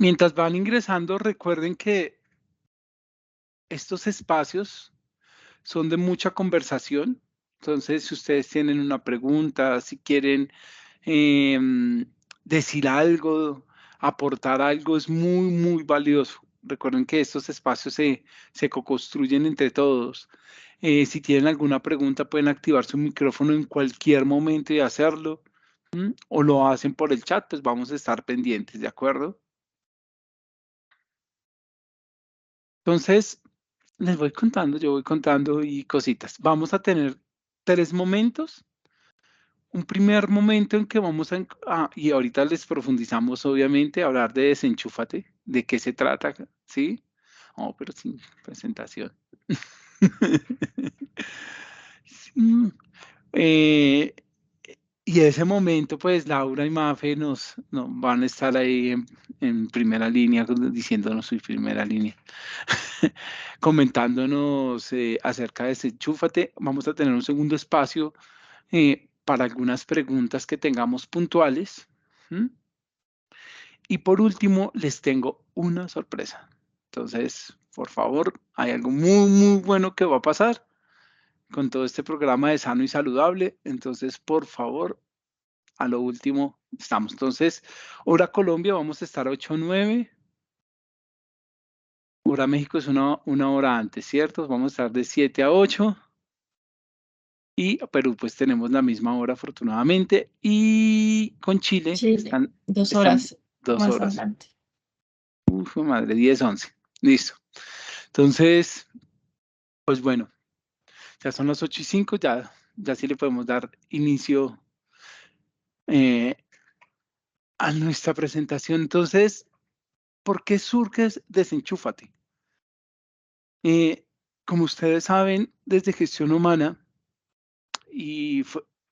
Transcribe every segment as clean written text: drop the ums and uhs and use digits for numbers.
Mientras van ingresando, recuerden que estos espacios son de mucha conversación. Entonces, si ustedes tienen una pregunta, si quieren decir algo, aportar algo, es muy, muy valioso. Recuerden que estos espacios se co-construyen entre todos. Si tienen alguna pregunta, pueden activar su micrófono en cualquier momento y hacerlo. O lo hacen por el chat, pues vamos a estar pendientes, ¿de acuerdo? Entonces, les voy contando, yo voy contando y cositas. Vamos a tener 3 momentos. Un primer momento en que vamos y ahorita les profundizamos, obviamente, a hablar de desenchúfate, de qué se trata, ¿sí? Oh, pero sin presentación. Sí. Eh, y ese momento, pues Laura y Mafe nos van a estar ahí en primera línea, diciéndonos su primera línea, comentándonos acerca de desenchúfate. Vamos a tener un segundo espacio para algunas preguntas que tengamos puntuales. ¿Mm? Y por último, les tengo una sorpresa. Entonces, por favor, hay algo muy, muy bueno que va a pasar con todo este programa de sano y saludable. Entonces, por favor, a lo último estamos. Entonces, hora Colombia, vamos a estar 8:09. Hora México es una hora antes, ¿cierto? Vamos a estar de 7 a 8. Y Perú, pues tenemos la misma hora, afortunadamente. Y con Chile Chile, 2 están horas 2 más horas. adelante. Uf, madre, 10, 11. Listo. Entonces, pues bueno, ya son las 8:05, ya sí le podemos dar inicio eh, a nuestra presentación. Entonces, ¿por qué surge Desenchúfate? Como ustedes saben, desde Gestión Humana,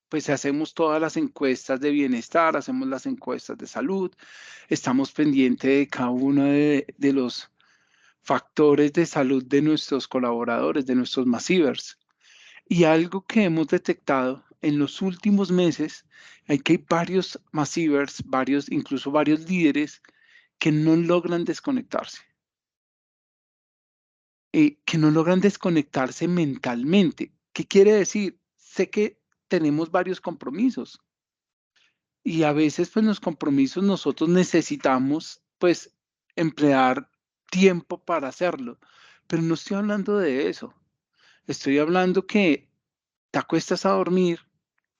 pues hacemos todas las encuestas de bienestar, hacemos las encuestas de salud, estamos pendientes de cada uno de los factores de salud de nuestros colaboradores, de nuestros Massivers. Y algo que hemos detectado en los últimos meses es que hay varios Massivers, incluso varios líderes que no logran desconectarse. Que no logran desconectarse mentalmente. ¿Qué quiere decir? Sé que tenemos varios compromisos y a veces pues los compromisos nosotros necesitamos pues emplear tiempo para hacerlo, pero no estoy hablando de eso. Estoy hablando que te acuestas a dormir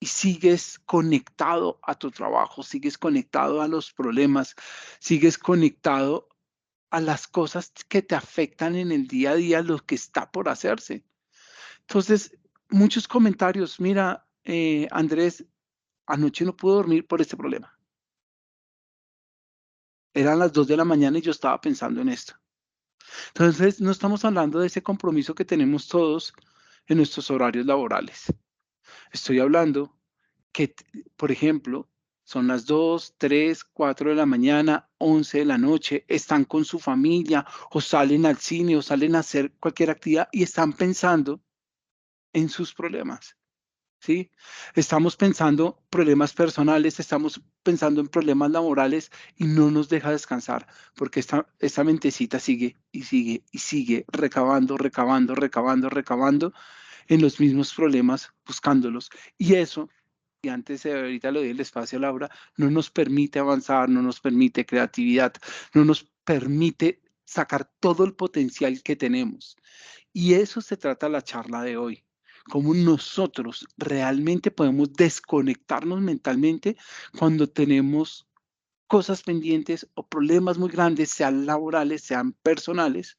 y sigues conectado a tu trabajo, sigues conectado a los problemas, sigues conectado a las cosas que te afectan en el día a día, lo que está por hacerse. Entonces, muchos comentarios, mira, Andrés, anoche no pude dormir por este problema. Eran las 2 de la mañana y yo estaba pensando en esto. Entonces, no estamos hablando de ese compromiso que tenemos todos en nuestros horarios laborales. Estoy hablando que, por ejemplo, son las 2, 3, 4 de la mañana, 11 de la noche, están con su familia o salen al cine o salen a hacer cualquier actividad y están pensando en sus problemas, ¿sí? Estamos pensando problemas personales, estamos pensando en problemas laborales y no nos deja descansar porque esta mentecita sigue y sigue y sigue recabando, recabando, recabando, recabando en los mismos problemas, buscándolos. Y eso, y antes ahorita le doy el espacio a Laura, no nos permite avanzar, no nos permite creatividad, no nos permite sacar todo el potencial que tenemos. Y eso se trata la charla de hoy. Cómo nosotros realmente podemos desconectarnos mentalmente cuando tenemos cosas pendientes o problemas muy grandes, sean laborales, sean personales,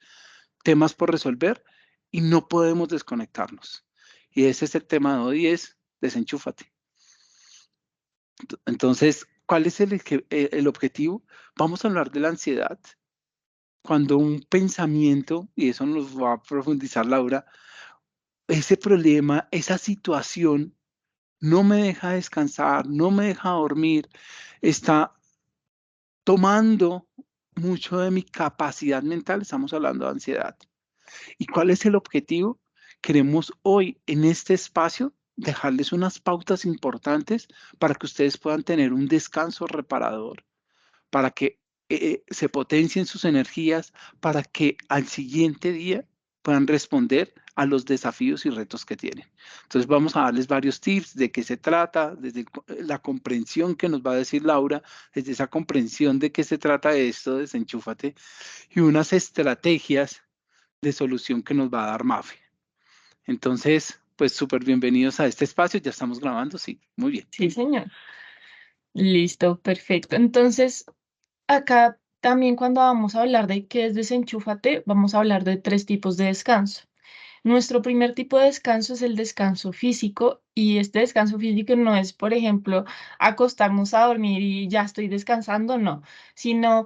temas por resolver y no podemos desconectarnos. Y ese es el tema de hoy, es desenchúfate. Entonces, ¿cuál es el objetivo? Vamos a hablar de la ansiedad. Cuando un pensamiento, y eso nos va a profundizar Laura, ese problema, esa situación no me deja descansar, no me deja dormir, está tomando mucho de mi capacidad mental, estamos hablando de ansiedad. ¿Y cuál es el objetivo? Queremos hoy en este espacio dejarles unas pautas importantes para que ustedes puedan tener un descanso reparador, para que se potencien sus energías para que al siguiente día puedan responder a los desafíos y retos que tienen. Entonces vamos a darles varios tips de qué se trata, desde la comprensión que nos va a decir Laura, desde esa comprensión de qué se trata de esto, desenchúfate, y unas estrategias de solución que nos va a dar Mafe. Entonces, pues súper bienvenidos a este espacio. Ya estamos grabando, sí, muy bien. Sí, señor. Listo, perfecto. Entonces, acá también cuando vamos a hablar de qué es desenchúfate, vamos a hablar de tres tipos de descanso. Nuestro primer tipo de descanso es el descanso físico y este descanso físico no es, por ejemplo, acostarnos a dormir y ya estoy descansando, no, sino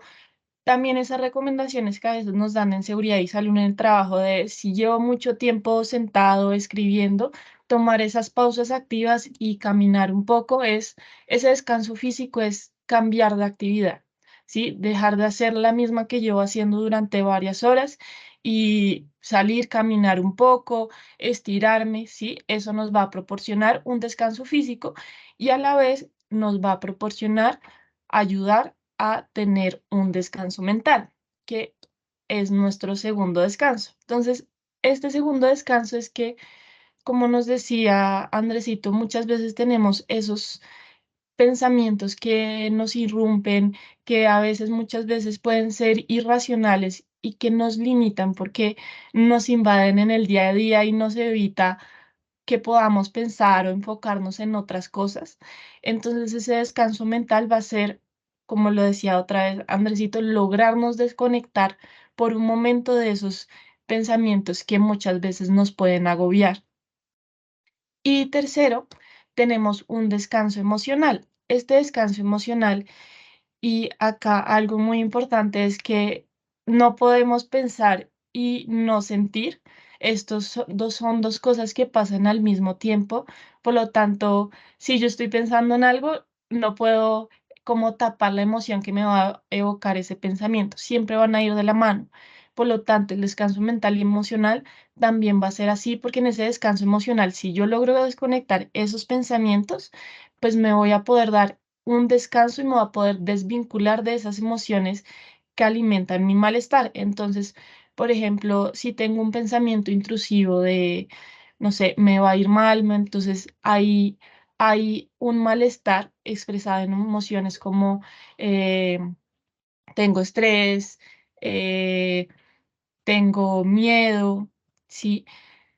también esas recomendaciones que a veces nos dan en seguridad y salud en el trabajo de si llevo mucho tiempo sentado escribiendo, tomar esas pausas activas y caminar un poco ese descanso físico es cambiar de actividad, ¿sí? Dejar de hacer la misma que llevo haciendo durante varias horas y salir, caminar un poco, estirarme, ¿sí? Eso nos va a proporcionar un descanso físico y a la vez nos va a proporcionar ayudar a tener un descanso mental, que es nuestro segundo descanso. Entonces, este segundo descanso es que, como nos decía Andresito, muchas veces tenemos esos pensamientos que nos irrumpen, que a veces, muchas veces pueden ser irracionales y que nos limitan porque nos invaden en el día a día y nos evita que podamos pensar o enfocarnos en otras cosas. Entonces ese descanso mental va a ser, como lo decía otra vez Andresito, lograrnos desconectar por un momento de esos pensamientos que muchas veces nos pueden agobiar. Y tercero, tenemos un descanso emocional. Este descanso emocional, y acá algo muy importante es que no podemos pensar y no sentir. Son dos cosas que pasan al mismo tiempo. Por lo tanto, si yo estoy pensando en algo, no puedo como tapar la emoción que me va a evocar ese pensamiento. Siempre van a ir de la mano. Por lo tanto, el descanso mental y emocional también va a ser así, porque en ese descanso emocional, si yo logro desconectar esos pensamientos, pues me voy a poder dar un descanso y me voy a poder desvincular de esas emociones que alimentan mi malestar. Entonces, por ejemplo, si tengo un pensamiento intrusivo de, no sé, me va a ir mal, entonces hay un malestar expresado en emociones como eh, tengo estrés, eh, tengo miedo, ¿sí?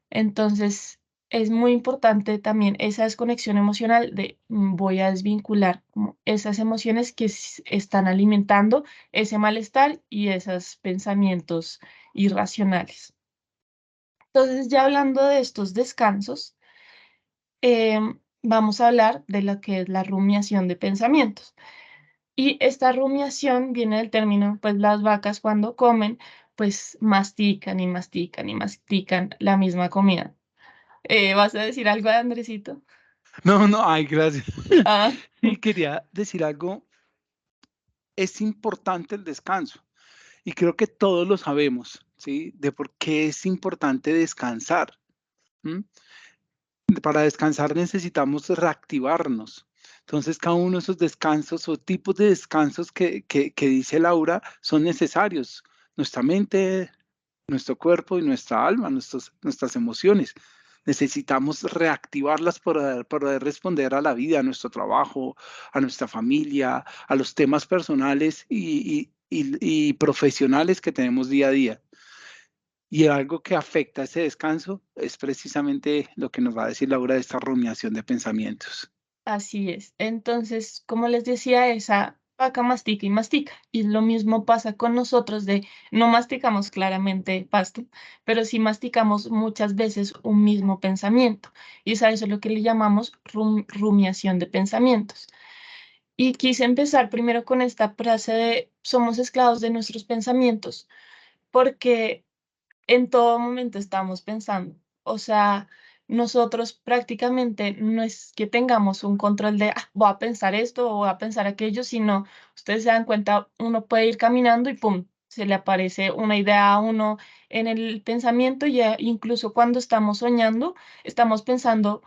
Entonces, es muy importante también esa desconexión emocional de voy a desvincular como esas emociones que están alimentando ese malestar y esos pensamientos irracionales. Entonces, ya hablando de estos descansos, vamos a hablar de lo que es la rumiación de pensamientos. Y esta rumiación viene del término, pues las vacas cuando comen, pues mastican y mastican y mastican la misma comida. ¿Vas a decir algo, Andresito? No, no, ay, gracias. Ah, Sí, quería decir algo. Es importante el descanso y creo que todos lo sabemos, ¿sí? De por qué es importante descansar. ¿M? Para descansar necesitamos reactivarnos. Entonces, cada uno de esos descansos o tipos de descansos que dice Laura son necesarios. Nuestra mente, nuestro cuerpo y nuestra alma, nuestras emociones. Necesitamos reactivarlas para poder responder a la vida, a nuestro trabajo, a nuestra familia, a los temas personales y profesionales que tenemos día a día. Y algo que afecta ese descanso es precisamente lo que nos va a decir Laura de esta rumiación de pensamientos. así es. Entonces, como les decía, esa vaca mastica y mastica. Y lo mismo pasa con nosotros de no masticamos claramente pasto, pero sí masticamos muchas veces un mismo pensamiento. Y es a eso lo que le llamamos rumiación de pensamientos. Y quise empezar primero con esta frase de somos esclavos de nuestros pensamientos, porque en todo momento estamos pensando. O sea, nosotros prácticamente no es que tengamos un control de, voy a pensar esto o voy a pensar aquello, sino ustedes se dan cuenta, uno puede ir caminando y ¡pum! Se le aparece una idea a uno en el pensamiento y incluso cuando estamos soñando, estamos pensando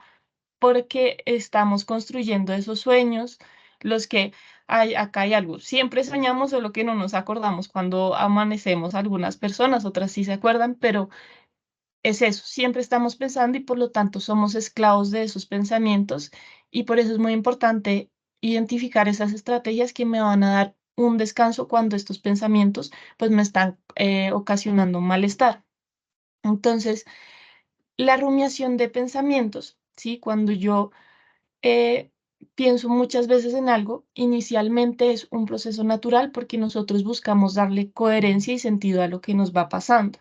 porque estamos construyendo esos sueños, los que acá hay algo. Siempre soñamos, solo que no nos acordamos cuando amanecemos algunas personas, otras sí se acuerdan, pero es eso, siempre estamos pensando y por lo tanto somos esclavos de esos pensamientos y por eso es muy importante identificar esas estrategias que me van a dar un descanso cuando estos pensamientos pues me están ocasionando malestar. Entonces, la rumiación de pensamientos, ¿sí? Cuando yo eh, pienso muchas veces en algo, inicialmente es un proceso natural porque nosotros buscamos darle coherencia y sentido a lo que nos va pasando,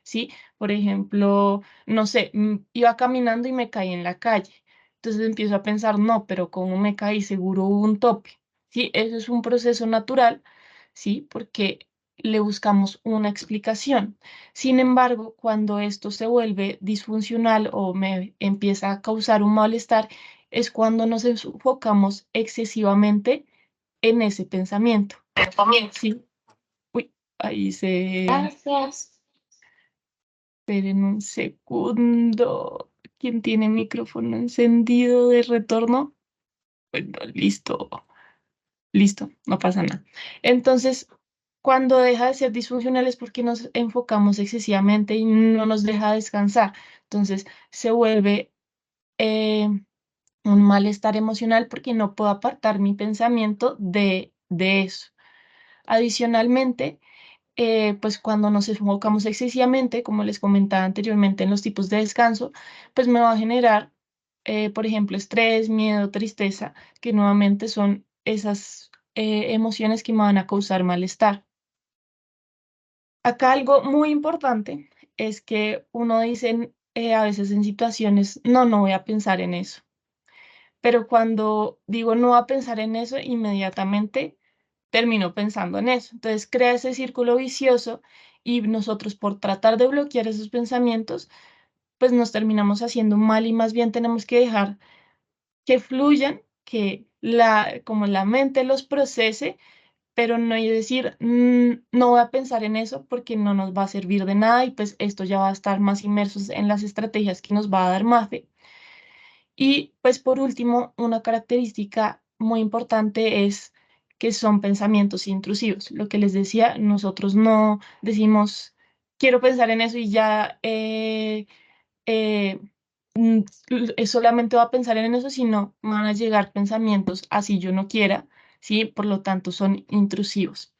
¿sí? Por ejemplo, no sé, iba caminando y me caí en la calle. Entonces empiezo a pensar, no, pero ¿cómo me caí? Seguro hubo un tope, ¿sí? Eso es un proceso natural, ¿sí? Porque le buscamos una explicación. Sin embargo, cuando esto se vuelve disfuncional o me empieza a causar un malestar, es cuando nos enfocamos excesivamente en ese pensamiento. Sí. Uy, ahí se... Gracias. Esperen un segundo. ¿Quién tiene micrófono encendido de retorno? Bueno, listo. Listo, no pasa nada. Entonces, cuando deja de ser disfuncional es porque nos enfocamos excesivamente y no nos deja descansar. Entonces, se vuelve un malestar emocional porque no puedo apartar mi pensamiento de eso. Adicionalmente, pues cuando nos enfocamos excesivamente, como les comentaba anteriormente en los tipos de descanso, pues me va a generar, por ejemplo, estrés, miedo, tristeza, que nuevamente son esas emociones que me van a causar malestar. Acá algo muy importante es que uno dice a veces en situaciones, no, no voy a pensar en eso. Pero cuando digo no voy a pensar en eso, inmediatamente termino pensando en eso. Entonces crea ese círculo vicioso y nosotros por tratar de bloquear esos pensamientos, pues nos terminamos haciendo mal y más bien tenemos que dejar que fluyan, que como la mente los procese, pero no hay decir, no voy a pensar en eso porque no nos va a servir de nada y pues esto ya va a estar más inmersos en las estrategias que nos va a dar Mafe. Y pues por último, una característica muy importante es que son pensamientos intrusivos. Lo que les decía, nosotros no decimos, quiero pensar en eso y ya eh, mm, solamente va a pensar en eso, sino van a llegar pensamientos así yo no quiera, ¿sí? Por lo tanto, son intrusivos.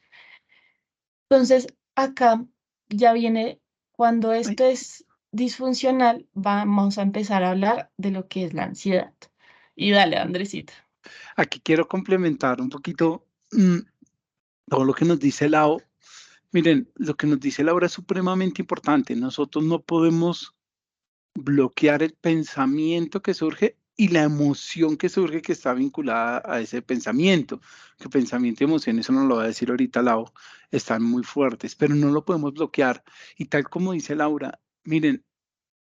Entonces, acá ya viene, cuando Ay, esto es disfuncional, vamos a empezar a hablar de lo que es la ansiedad. Y dale, Andresita. aquí quiero complementar un poquito todo lo que nos dice Lau. Miren, lo que nos dice Laura es supremamente importante. Nosotros no podemos bloquear el pensamiento que surge y la emoción que surge que está vinculada a ese pensamiento. Que pensamiento y emoción, eso nos lo va a decir ahorita Lau, están muy fuertes, pero no lo podemos bloquear. Y tal como dice Laura, miren,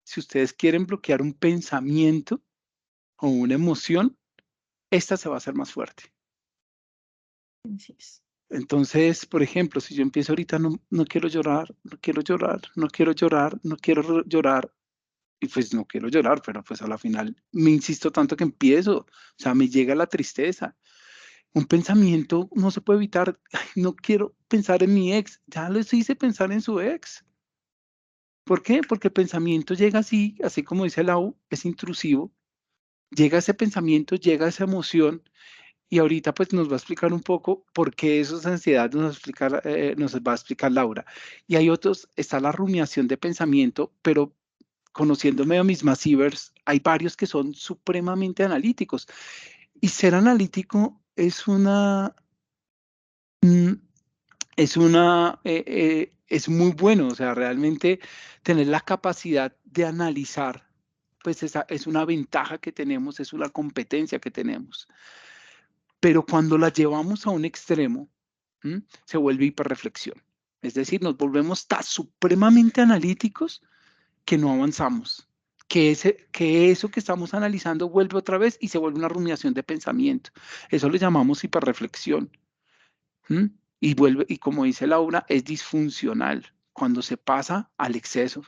si ustedes quieren bloquear un pensamiento o una emoción, esta se va a hacer más fuerte. Así es. Entonces, por ejemplo, si yo empiezo ahorita, no, no quiero llorar, no quiero llorar, no quiero llorar, no quiero llorar, y pues no quiero llorar, pero pues a la final me insisto tanto que empiezo, o sea, me llega la tristeza. Un pensamiento no se puede evitar, "Ay, no quiero pensar en mi ex, ya les hice pensar en su ex. ¿Por qué? Porque el pensamiento llega así, así como dice Lau, es intrusivo, llega ese pensamiento, llega esa emoción. Y ahorita pues nos va a explicar un poco por qué eso es ansiedad, nos va a explicar Laura. Y hay otros, está la rumiación de pensamiento, pero conociéndome a mis Massivers, hay varios que son supremamente analíticos. Y ser analítico mm, es muy bueno, o sea, realmente tener la capacidad de analizar, pues esa es una ventaja que tenemos, es una competencia que tenemos. Pero cuando la llevamos a un extremo, se vuelve hiperreflexión. Es decir, nos volvemos tan supremamente analíticos que no avanzamos. Que eso que estamos analizando vuelve otra vez y se vuelve una rumiación de pensamiento. Eso le llamamos hiperreflexión. ¿Mm? Y vuelve, y como dice Laura, es disfuncional cuando se pasa al exceso.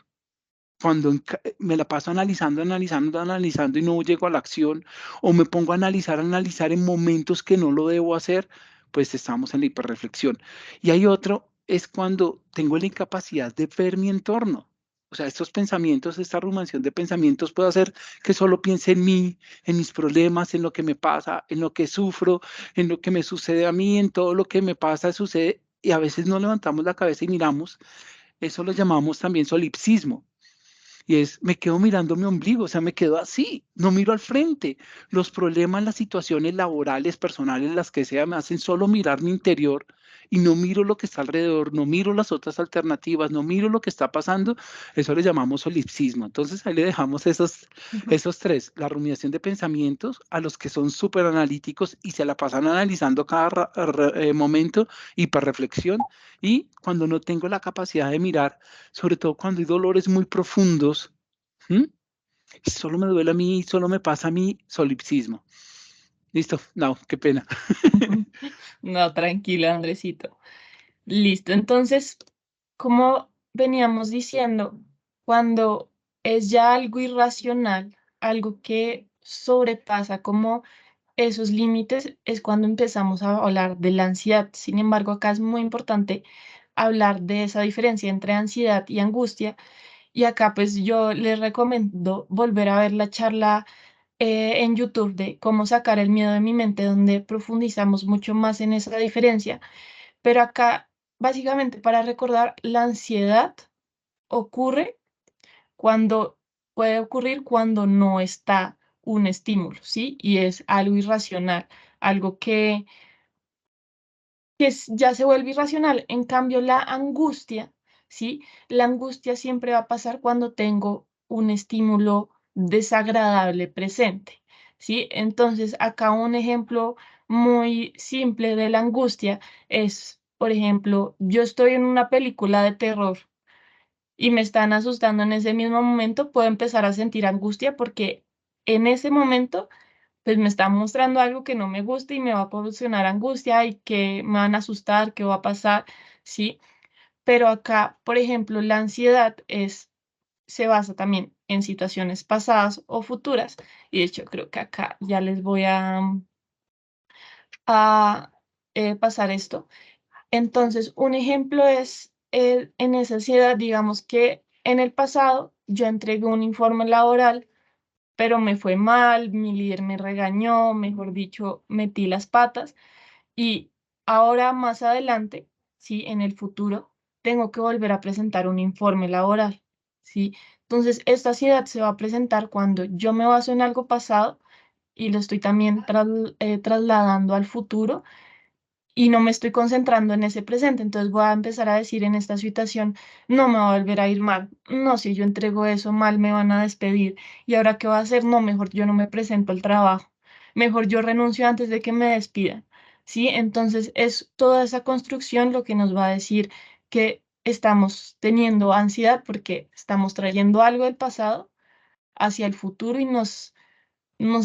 Cuando me la paso analizando, analizando, analizando y no llego a la acción, o me pongo a analizar en momentos que no lo debo hacer, pues estamos en la hiperreflexión. Y hay otro, es cuando tengo la incapacidad de ver mi entorno. O sea, estos pensamientos, esta rumiación de pensamientos puede hacer que solo piense en mí, en mis problemas, en lo que me pasa, en lo que sufro, en lo que me sucede a mí, en todo lo que me pasa, sucede, y a veces no levantamos la cabeza y miramos. Eso lo llamamos también solipsismo. Y es, me quedo mirando mi ombligo, o sea, me quedo así, no miro al frente. Los problemas, las situaciones laborales, personales, las que sea, me hacen solo mirar mi interior y no miro lo que está alrededor, no miro las otras alternativas, no miro lo que está pasando. Eso le llamamos solipsismo. Entonces ahí le dejamos Ujú. esos tres, la rumiación de pensamientos a los que son súper analíticos y se la pasan analizando cada momento, hiperreflexión, y cuando no tengo la capacidad de mirar, sobre todo cuando hay dolores muy profundos, ¿m? Solo me duele a mí, solo me pasa a mí, solipsismo. Listo, no, qué pena. No, tranquilo, Andresito. Listo. Entonces, como veníamos diciendo, cuando es ya algo irracional, algo que sobrepasa como esos límites, es cuando empezamos a hablar de la ansiedad. Sin embargo, acá es muy importante hablar de esa diferencia entre ansiedad y angustia. Y acá pues yo les recomiendo volver a ver la charla en YouTube de cómo sacar el miedo de mi mente, donde profundizamos mucho más en esa diferencia. Pero acá, básicamente, para recordar, la ansiedad ocurre cuando puede ocurrir cuando no está un estímulo, ¿sí? Y es algo irracional, algo ya se vuelve irracional. En cambio, la angustia, ¿sí? La angustia siempre va a pasar cuando tengo un estímulo desagradable presente, ¿sí? Entonces, acá un ejemplo muy simple de la angustia es, por ejemplo, yo estoy en una película de terror y me están asustando en ese mismo momento, puedo empezar a sentir angustia porque en ese momento pues me está mostrando algo que no me gusta y me va a proporcionar angustia y que me van a asustar, qué va a pasar, ¿sí? Pero acá, por ejemplo, la ansiedad se basa también en situaciones pasadas o futuras. Y de hecho, creo que acá ya les voy a pasar esto. Entonces, un ejemplo es en esa ansiedad, digamos que en el pasado yo entregué un informe laboral pero me fue mal, mi líder me regañó, mejor dicho, metí las patas y ahora más adelante, sí, en el futuro, tengo que volver a presentar un informe laboral, sí. Entonces, esta ansiedad se va a presentar cuando yo me baso en algo pasado y lo estoy también trasladando al futuro y no me estoy concentrando en ese presente. Entonces voy a empezar a decir en esta situación, no me va a volver a ir mal. No, si yo entrego eso mal, me van a despedir. ¿Y ahora qué va a hacer? No, mejor yo no me presento al trabajo. Mejor yo renuncio antes de que me despidan. ¿Sí? Entonces es toda esa construcción lo que nos va a decir que estamos teniendo ansiedad porque estamos trayendo algo del pasado hacia el futuro y nos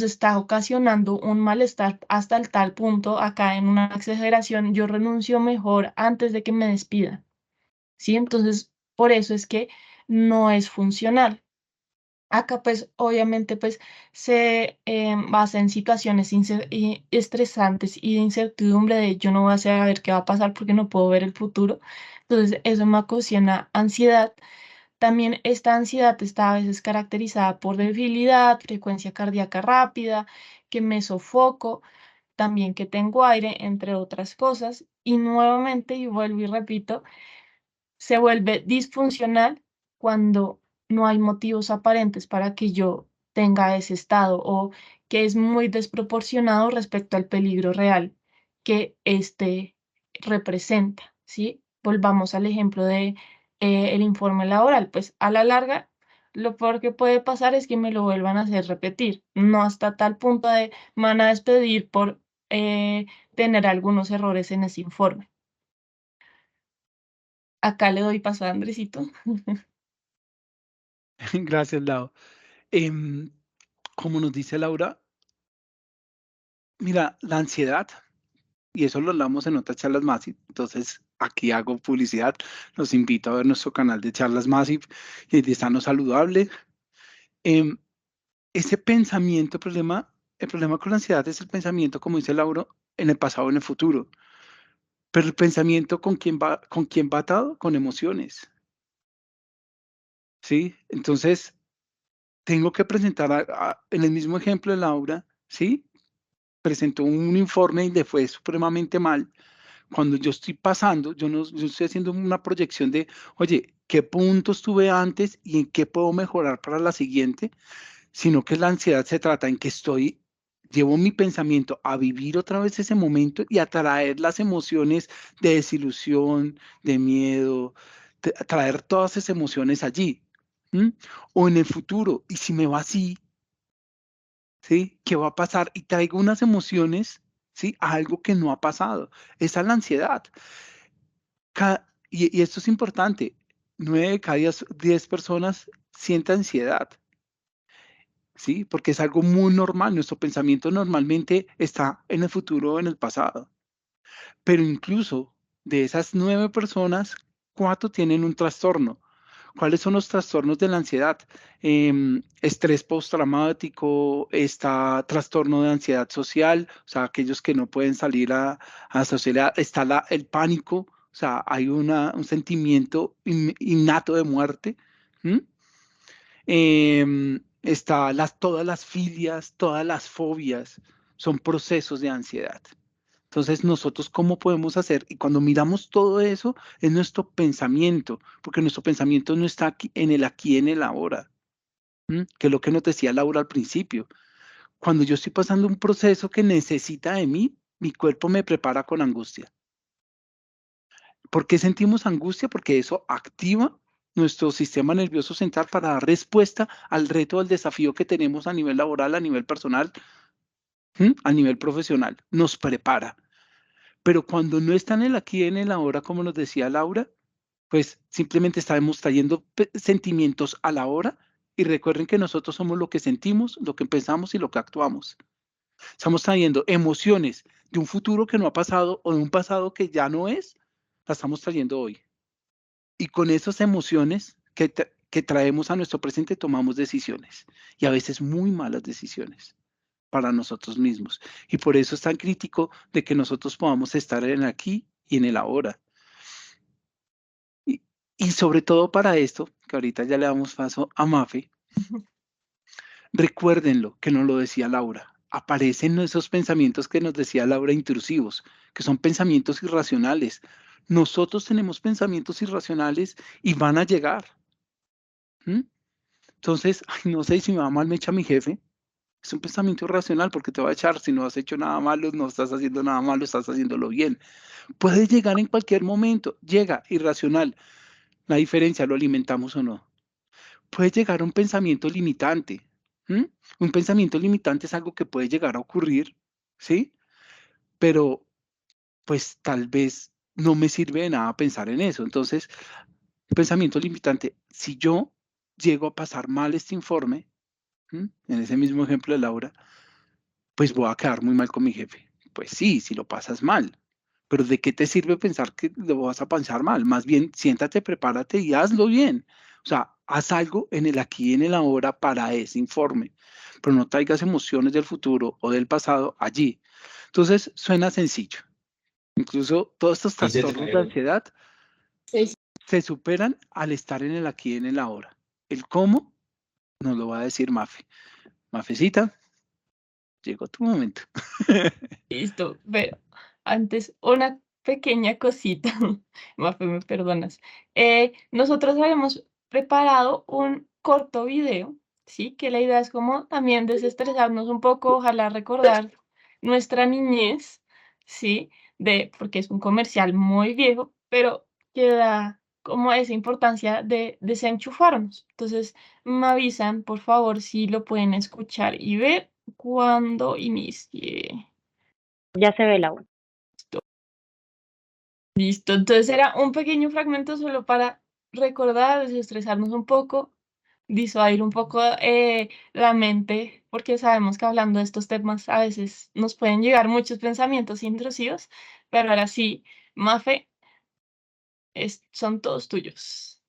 está ocasionando un malestar hasta el tal punto, acá en una exageración, yo renuncio mejor antes de que me despidan, ¿sí? Entonces, por eso es que no es funcional. Acá, pues, obviamente, pues, se basa en situaciones estresantes y de incertidumbre de yo no voy a saber qué va a pasar porque no puedo ver el futuro. Entonces, eso me ocasiona ansiedad. También esta ansiedad está a veces caracterizada por debilidad, frecuencia cardíaca rápida, que me sofoco, también que tengo aire, entre otras cosas. Y nuevamente, y vuelvo y repito, se vuelve disfuncional cuando no hay motivos aparentes para que yo tenga ese estado o que es muy desproporcionado respecto al peligro real que este representa, ¿sí? Volvamos al ejemplo de el informe laboral, pues a la larga lo peor que puede pasar es que me lo vuelvan a hacer repetir, no hasta tal punto de me van a despedir por tener algunos errores en ese informe. Acá le doy paso a Andresito. Gracias, Lau. Em, Como nos dice Laura, mira, la ansiedad, y eso lo hablamos en otras charlas Massive, entonces aquí hago publicidad, los invito a ver nuestro canal de charlas Massive y de Sano Saludable. Em, Ese pensamiento, el problema con la ansiedad es el pensamiento, como dice Laura, en el pasado o en el futuro. Pero el pensamiento, ¿con quién va atado? Con emociones, ¿sí? Entonces, tengo que presentar en el mismo ejemplo de Laura, ¿sí? Presentó un informe y le fue supremamente mal. Cuando yo estoy pasando, yo estoy haciendo una proyección de, oye, ¿qué puntos tuve antes y en qué puedo mejorar para la siguiente? Sino que la ansiedad se trata en que llevo mi pensamiento a vivir otra vez ese momento y a traer las emociones de desilusión, de miedo, a traer todas esas emociones allí. ¿M? O en el futuro, y si me va así, ¿sí? ¿Qué va a pasar? Y traigo unas emociones, ¿sí? A algo que no ha pasado. Esa es la ansiedad. Y esto es importante. 9 de cada 10 personas sienten ansiedad, ¿sí? Porque es algo muy normal. Nuestro pensamiento normalmente está en el futuro o en el pasado. Pero incluso de esas 9 personas, 4 tienen un trastorno. ¿Cuáles son los trastornos de la ansiedad? Estrés postraumático, está trastorno de ansiedad social, o sea, aquellos que no pueden salir a la sociedad, está el pánico, o sea, hay un sentimiento innato de muerte. ¿M? Está todas las filias, todas las fobias, son procesos de ansiedad. Entonces, nosotros, ¿cómo podemos hacer? Y cuando miramos todo eso, es nuestro pensamiento, porque nuestro pensamiento no está aquí en el ahora, que es lo que nos decía Laura al principio. Cuando yo estoy pasando un proceso que necesita de mí, mi cuerpo me prepara con angustia. ¿Por qué sentimos angustia? Porque eso activa nuestro sistema nervioso central para dar respuesta al reto, al desafío que tenemos a nivel laboral, a nivel personal, a nivel profesional. Nos prepara. Pero cuando no está en el aquí y en el ahora, como nos decía Laura, pues simplemente estamos trayendo sentimientos a la hora y recuerden que nosotros somos lo que sentimos, lo que pensamos y lo que actuamos. Estamos trayendo emociones de un futuro que no ha pasado o de un pasado que ya no es, la estamos trayendo hoy. Y con esas emociones que traemos a nuestro presente tomamos decisiones y a veces muy malas decisiones para nosotros mismos. Y por eso es tan crítico de que nosotros podamos estar en el aquí y en el ahora. Y, y sobre todo para esto, que ahorita ya le damos paso a Mafe, recuérdenlo, que nos lo decía Laura. Aparecen esos pensamientos que nos decía Laura intrusivos, que son pensamientos irracionales. Nosotros tenemos pensamientos irracionales y van a llegar. ¿M? Entonces, ay, no sé si me va mal, me echa mi jefe. Es un pensamiento irracional porque te va a echar si no has hecho nada malo, no estás haciendo nada malo, estás haciéndolo bien. Puede llegar en cualquier momento, llega irracional. La diferencia, ¿lo alimentamos o no? Puede llegar un pensamiento limitante. Un pensamiento limitante es algo que puede llegar a ocurrir, ¿sí? Pero pues tal vez no me sirve de nada pensar en eso. Entonces, pensamiento limitante, si yo llego a pasar mal este informe, en ese mismo ejemplo de Laura, pues voy a quedar muy mal con mi jefe. Pues sí, si lo pasas mal, pero ¿de qué te sirve pensar que lo vas a pasar mal? Más bien, siéntate, prepárate y hazlo bien. O sea, haz algo en el aquí y en el ahora para ese informe, pero no traigas emociones del futuro o del pasado allí. Entonces, suena sencillo. Incluso todos estos Y se trastornos de trae, ansiedad Sí. se superan al estar en el aquí y en el ahora. El cómo nos lo va a decir Mafe. Mafecita, llegó tu momento. Listo, pero antes una pequeña cosita, Mafe, me perdonas. Nosotros habíamos preparado un corto video, ¿sí? Que la idea es como también desestresarnos un poco, ojalá recordar nuestra niñez, ¿sí? Porque es un comercial muy viejo, pero que da como esa importancia de desenchufarnos. Entonces, me avisan, por favor, si lo pueden escuchar y ver cuando inicie. Ya se ve la una. Listo, entonces era un pequeño fragmento solo para recordar, desestresarnos un poco, disuadir un poco la mente, porque sabemos que hablando de estos temas a veces nos pueden llegar muchos pensamientos intrusivos, pero ahora sí, Mafe, son todos tuyos.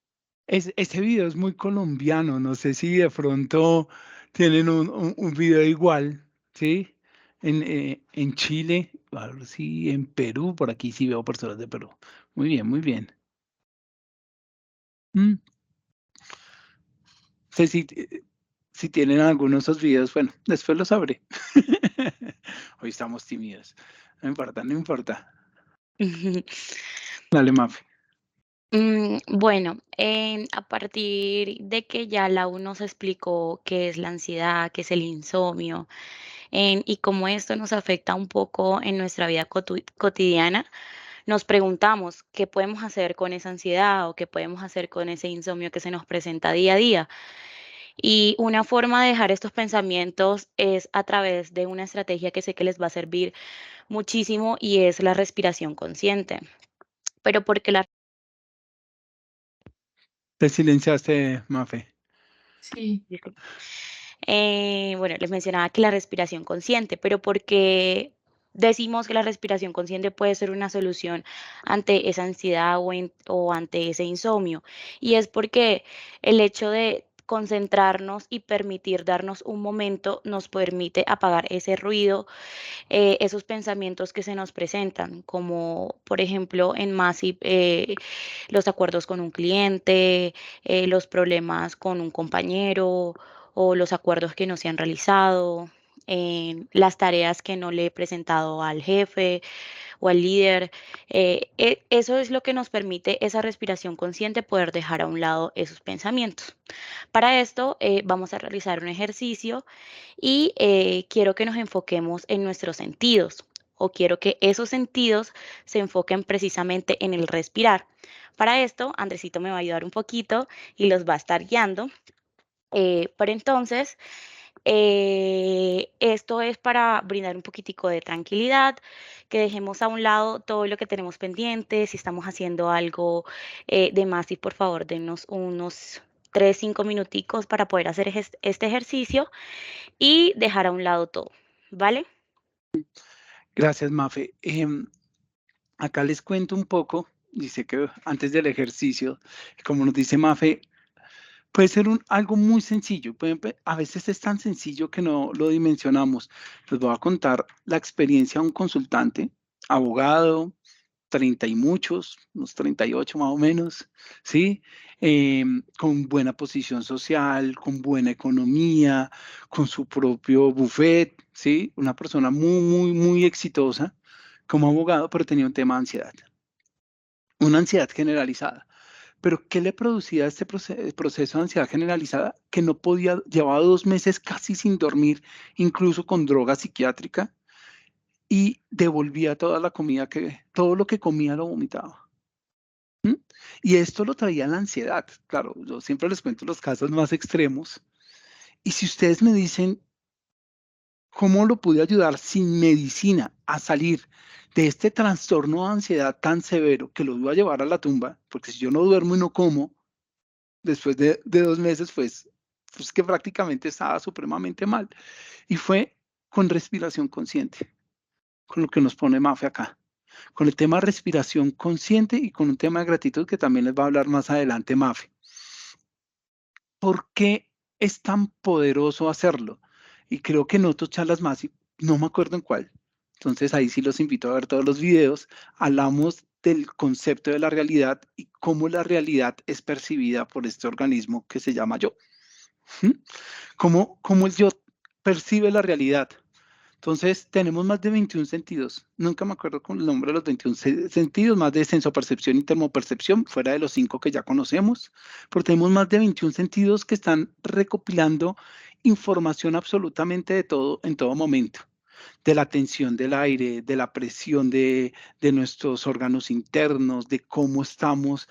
Ese video es muy colombiano, no sé si de pronto tienen un video igual, ¿sí? en Chile, a ver si en Perú, por aquí sí veo personas de Perú. Muy bien, muy bien. Sé si tienen algunos de esos videos, bueno, después lo sabré. Hoy estamos tímidos. No importa, no importa. Dale, Mafe. Bueno, a partir de que ya la U nos explicó qué es la ansiedad, qué es el insomnio, y cómo esto nos afecta un poco en nuestra vida cotidiana, nos preguntamos qué podemos hacer con esa ansiedad o qué podemos hacer con ese insomnio que se nos presenta día a día. Y una forma de dejar estos pensamientos es a través de una estrategia que sé que les va a servir muchísimo y es la respiración consciente. Pero porque la Te silenciaste, Mafe. Sí. disculpe. Bueno, les mencionaba que la respiración consciente, pero porque decimos que la respiración consciente puede ser una solución ante esa ansiedad o ante ese insomnio. Y es porque el hecho de concentrarnos y permitir darnos un momento nos permite apagar ese ruido, esos pensamientos que se nos presentan, como por ejemplo en Massive, los acuerdos con un cliente, los problemas con un compañero o los acuerdos que no se han realizado, las tareas que no le he presentado al jefe o al líder. Eso es lo que nos permite esa respiración consciente, poder dejar a un lado esos pensamientos. Para esto vamos a realizar un ejercicio y quiero que nos enfoquemos en nuestros sentidos o quiero que esos sentidos se enfoquen precisamente en el respirar. Para esto, Andresito me va a ayudar un poquito y los va a estar guiando. Pero entonces, esto es para brindar un poquitico de tranquilidad, que dejemos a un lado todo lo que tenemos pendiente, si estamos haciendo algo de más y por favor denos unos 3, 5 minuticos para poder hacer este ejercicio y dejar a un lado todo, ¿vale? Gracias, Mafe. Acá les cuento un poco, dice que antes del ejercicio, como nos dice Mafe, puede ser algo muy sencillo. A veces es tan sencillo que no lo dimensionamos. Les voy a contar la experiencia de un consultante, abogado, 30 y muchos, unos 38 más o menos, ¿sí? Con buena posición social, con buena economía, con su propio buffet, ¿sí? Una persona muy, muy, muy exitosa como abogado, pero tenía un tema de ansiedad, una ansiedad generalizada. Pero ¿qué le producía este proceso de ansiedad generalizada? Que no podía, llevaba 2 meses casi sin dormir, incluso con droga psiquiátrica, y devolvía toda la comida todo lo que comía lo vomitaba. Y esto lo traía la ansiedad. Claro, yo siempre les cuento los casos más extremos. Y si ustedes me dicen cómo lo pude ayudar sin medicina a salir de este trastorno de ansiedad tan severo que lo iba a llevar a la tumba, porque si yo no duermo y no como, después de 2 meses, pues que prácticamente estaba supremamente mal. Y fue con respiración consciente, con lo que nos pone Mafe acá, con el tema de respiración consciente y con un tema de gratitud que también les va a hablar más adelante Mafe. ¿Por qué es tan poderoso hacerlo? Y creo que en otras charlas más, y no me acuerdo en cuál. Entonces ahí sí los invito a ver todos los videos. Hablamos del concepto de la realidad y cómo la realidad es percibida por este organismo que se llama yo. ¿Cómo el yo percibe la realidad? Entonces, tenemos más de 21 sentidos. Nunca me acuerdo con el nombre de los 21 sentidos, más de sensopercepción y termopercepción, fuera de los 5 que ya conocemos. Pero tenemos más de 21 sentidos que están recopilando información absolutamente de todo en todo momento. De la tensión del aire, de la presión de nuestros órganos internos, de cómo estamos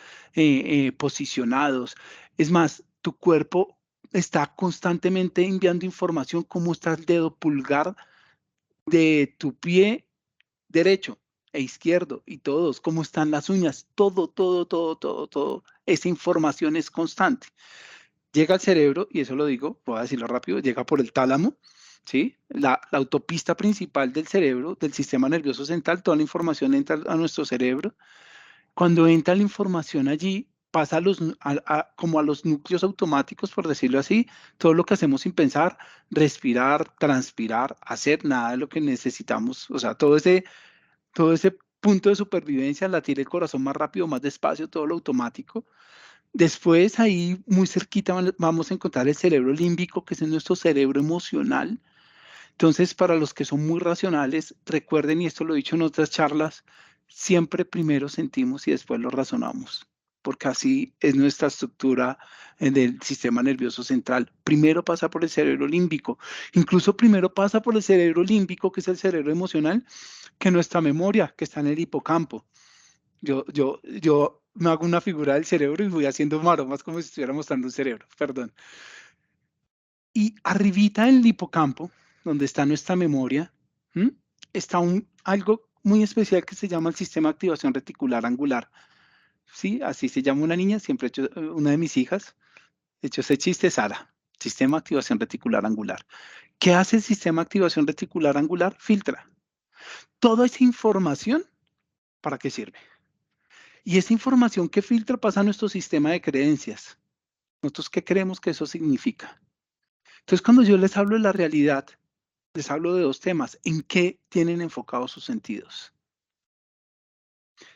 posicionados. Es más, tu cuerpo está constantemente enviando información, cómo está el dedo pulgar de tu pie derecho e izquierdo y todos, cómo están las uñas, todo, todo, todo, todo, todo. Esa información es constante. Llega al cerebro, y eso lo digo, voy a decirlo rápido, llega por el tálamo, ¿sí? La autopista principal del cerebro, del sistema nervioso central, toda la información entra a nuestro cerebro. Cuando entra la información allí, pasa como a los núcleos automáticos, por decirlo así, todo lo que hacemos sin pensar, respirar, transpirar, hacer nada de lo que necesitamos, o sea, todo ese punto de supervivencia, latir el corazón más rápido, más despacio, todo lo automático. Después ahí muy cerquita vamos a encontrar el cerebro límbico, que es nuestro cerebro emocional. Entonces, para los que son muy racionales, recuerden, y esto lo he dicho en otras charlas, siempre primero sentimos y después lo razonamos, porque así es nuestra estructura del sistema nervioso central. Primero pasa por el cerebro límbico, incluso primero pasa por el cerebro límbico, que es el cerebro emocional, que nuestra memoria, que está en el hipocampo. Yo me hago una figura del cerebro y voy haciendo maromas como si estuviera mostrando un cerebro, perdón. Y arribita en el hipocampo, donde está nuestra memoria, está algo muy especial que se llama el sistema de activación reticular angular. ¿Sí? Así se llama una niña, siempre he hecho, una de mis hijas, he hecho ese chiste, Sara, sistema de activación reticular angular. ¿Qué hace el sistema de activación reticular angular? Filtra toda esa información. ¿Para qué sirve? Y esa información que filtra pasa a nuestro sistema de creencias. ¿Nosotros qué creemos que eso significa? Entonces, cuando yo les hablo de la realidad, les hablo de dos temas. ¿En qué tienen enfocados sus sentidos?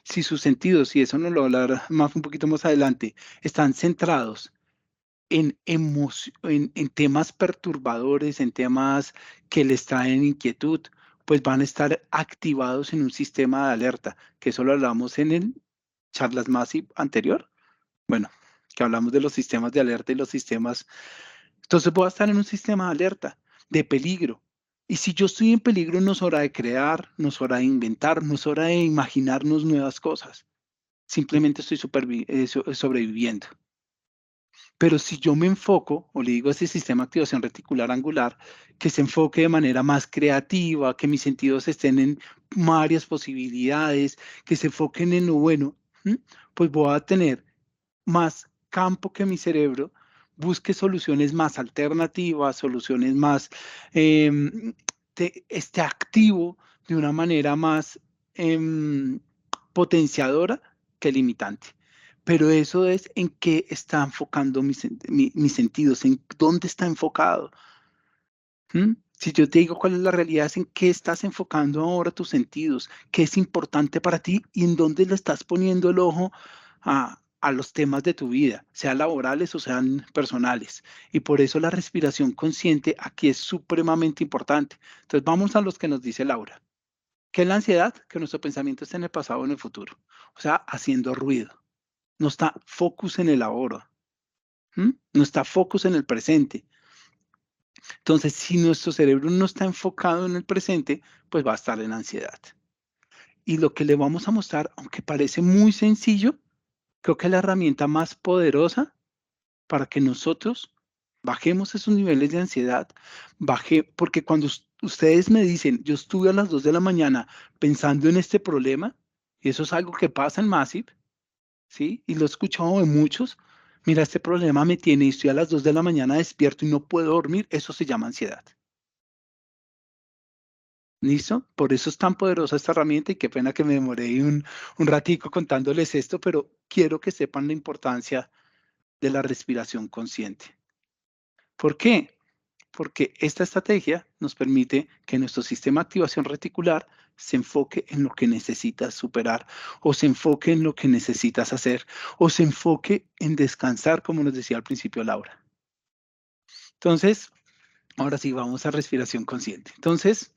Si sus sentidos, y eso nos lo voy a hablar un poquito más adelante, están centrados en temas perturbadores, en temas que les traen inquietud, pues van a estar activados en un sistema de alerta, que eso lo hablamos en el charlas más anterior. Bueno, que hablamos de los sistemas de alerta y los sistemas. Entonces voy a estar en un sistema de alerta, de peligro. Y si yo estoy en peligro, no es hora de crear, no es hora de inventar, no es hora de imaginarnos nuevas cosas. Simplemente estoy sobreviviendo. Pero si yo me enfoco, o le digo a ese sistema de activación reticular angular, que se enfoque de manera más creativa, que mis sentidos estén en varias posibilidades, que se enfoquen en lo bueno, pues voy a tener más campo que mi cerebro busque soluciones más alternativas, soluciones más, esté activo de una manera más potenciadora que limitante. Pero eso es en qué está enfocando mis sentidos, en dónde está enfocado. Si yo te digo cuál es la realidad, es en qué estás enfocando ahora tus sentidos, qué es importante para ti y en dónde le estás poniendo el ojo a los temas de tu vida, sean laborales o sean personales. Y por eso la respiración consciente aquí es supremamente importante. Entonces vamos a los que nos dice Laura. ¿Qué es la ansiedad? Que nuestro pensamiento está en el pasado o en el futuro. O sea, haciendo ruido. No está focus en el ahora. No está focus en el presente. Entonces, si nuestro cerebro no está enfocado en el presente, pues va a estar en ansiedad. Y lo que le vamos a mostrar, aunque parece muy sencillo, creo que es la herramienta más poderosa para que nosotros bajemos esos niveles de ansiedad, porque cuando ustedes me dicen, yo estuve a las 2 de la mañana pensando en este problema, y eso es algo que pasa en Massive, ¿sí? Y lo he escuchado de muchos, mira, este problema me tiene y estoy a las 2 de la mañana despierto y no puedo dormir, eso se llama ansiedad. ¿Listo? Por eso es tan poderosa esta herramienta y qué pena que me demoré un ratico contándoles esto, pero quiero que sepan la importancia de la respiración consciente. ¿Por qué? Porque esta estrategia nos permite que nuestro sistema de activación reticular se enfoque en lo que necesitas superar, o se enfoque en lo que necesitas hacer, o se enfoque en descansar, como nos decía al principio Laura. Entonces, ahora sí, vamos a respiración consciente. Entonces,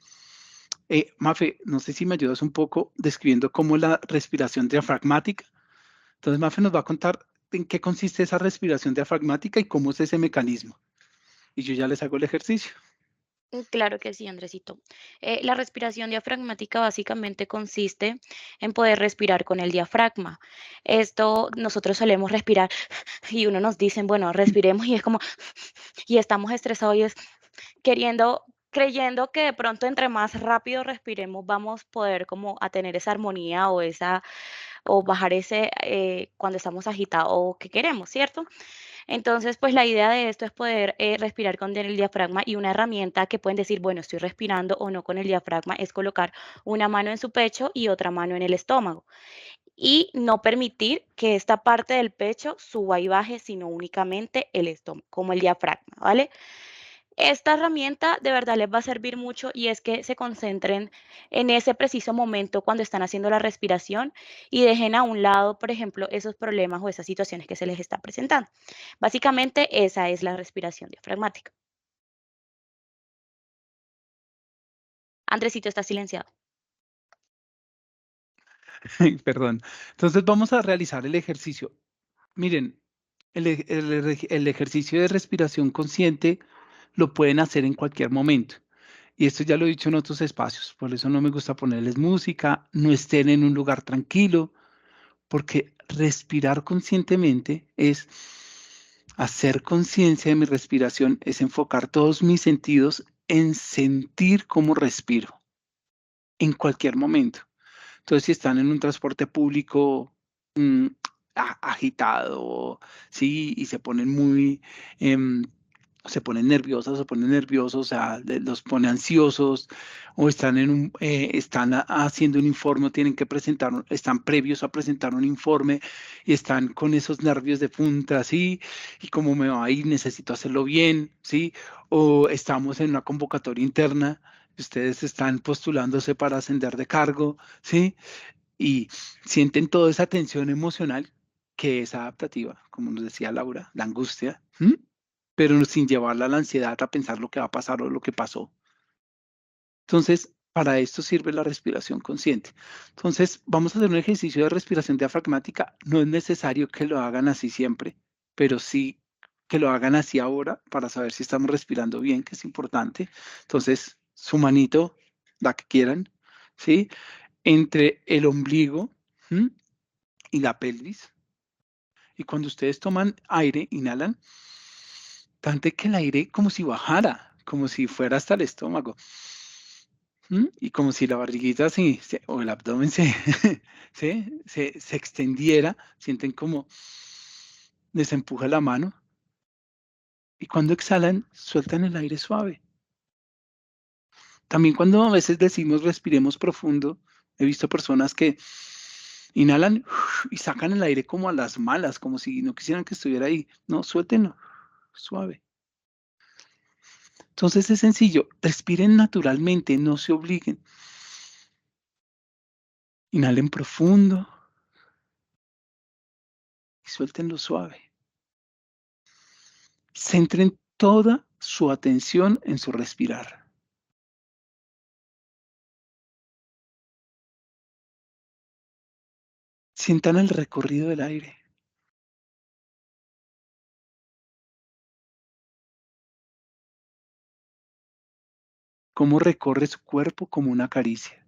Mafe, no sé si me ayudas un poco describiendo cómo es la respiración diafragmática. Entonces, Mafe nos va a contar en qué consiste esa respiración diafragmática y cómo es ese mecanismo. Y yo ya les hago el ejercicio. Claro que sí, Andresito. La respiración diafragmática básicamente consiste en poder respirar con el diafragma. Esto nosotros solemos respirar y uno nos dicen, bueno, respiremos y es como, y estamos estresados y es creyendo que de pronto entre más rápido respiremos vamos a poder como a tener esa armonía o bajar ese cuando estamos agitados o que queremos, ¿cierto? Entonces, pues la idea de esto es poder respirar con el diafragma y una herramienta que pueden decir, bueno, estoy respirando o no con el diafragma, es colocar una mano en su pecho y otra mano en el estómago y no permitir que esta parte del pecho suba y baje, sino únicamente el estómago, como el diafragma, ¿vale? Esta herramienta de verdad les va a servir mucho y es que se concentren en ese preciso momento cuando están haciendo la respiración y dejen a un lado, por ejemplo, esos problemas o esas situaciones que se les está presentando. Básicamente, esa es la respiración diafragmática. Andresito está silenciado. Perdón. Entonces vamos a realizar el ejercicio. Miren, el ejercicio de respiración consciente lo pueden hacer en cualquier momento. Y esto ya lo he dicho en otros espacios, por eso no me gusta ponerles música, no estén en un lugar tranquilo, porque respirar conscientemente es hacer conciencia de mi respiración, es enfocar todos mis sentidos en sentir cómo respiro en cualquier momento. Entonces, si están en un transporte público agitado, sí, y se ponen muy, se ponen nerviosas, se ponen nerviosos, o sea, los pone ansiosos, o están están haciendo un informe, o tienen que presentar, están previos a presentar un informe y están con esos nervios de punta, sí, y cómo me va a ir, necesito hacerlo bien, sí, o estamos en una convocatoria interna. Ustedes están postulándose para ascender de cargo, ¿sí? Y sienten toda esa tensión emocional que es adaptativa, como nos decía Laura, la angustia, pero sin llevarla a la ansiedad a pensar lo que va a pasar o lo que pasó. Entonces, para esto sirve la respiración consciente. Entonces, vamos a hacer un ejercicio de respiración diafragmática. No es necesario que lo hagan así siempre, pero sí que lo hagan así ahora para saber si estamos respirando bien, que es importante. Entonces, su manito, la que quieran, ¿sí? Entre el ombligo y la pelvis. Y cuando ustedes toman aire, inhalan, tante que el aire como si bajara, como si fuera hasta el estómago. Y como si la barriguita o el abdomen se extendiera, sienten como les empuja la mano. Y cuando exhalan, sueltan el aire suave. También cuando a veces decimos respiremos profundo, he visto personas que inhalan y sacan el aire como a las malas, como si no quisieran que estuviera ahí. No, suéltenlo, suave. Entonces es sencillo, respiren naturalmente, no se obliguen. Inhalen profundo y suéltenlo suave. Centren toda su atención en su respirar. Sientan el recorrido del aire. Cómo recorre su cuerpo como una caricia.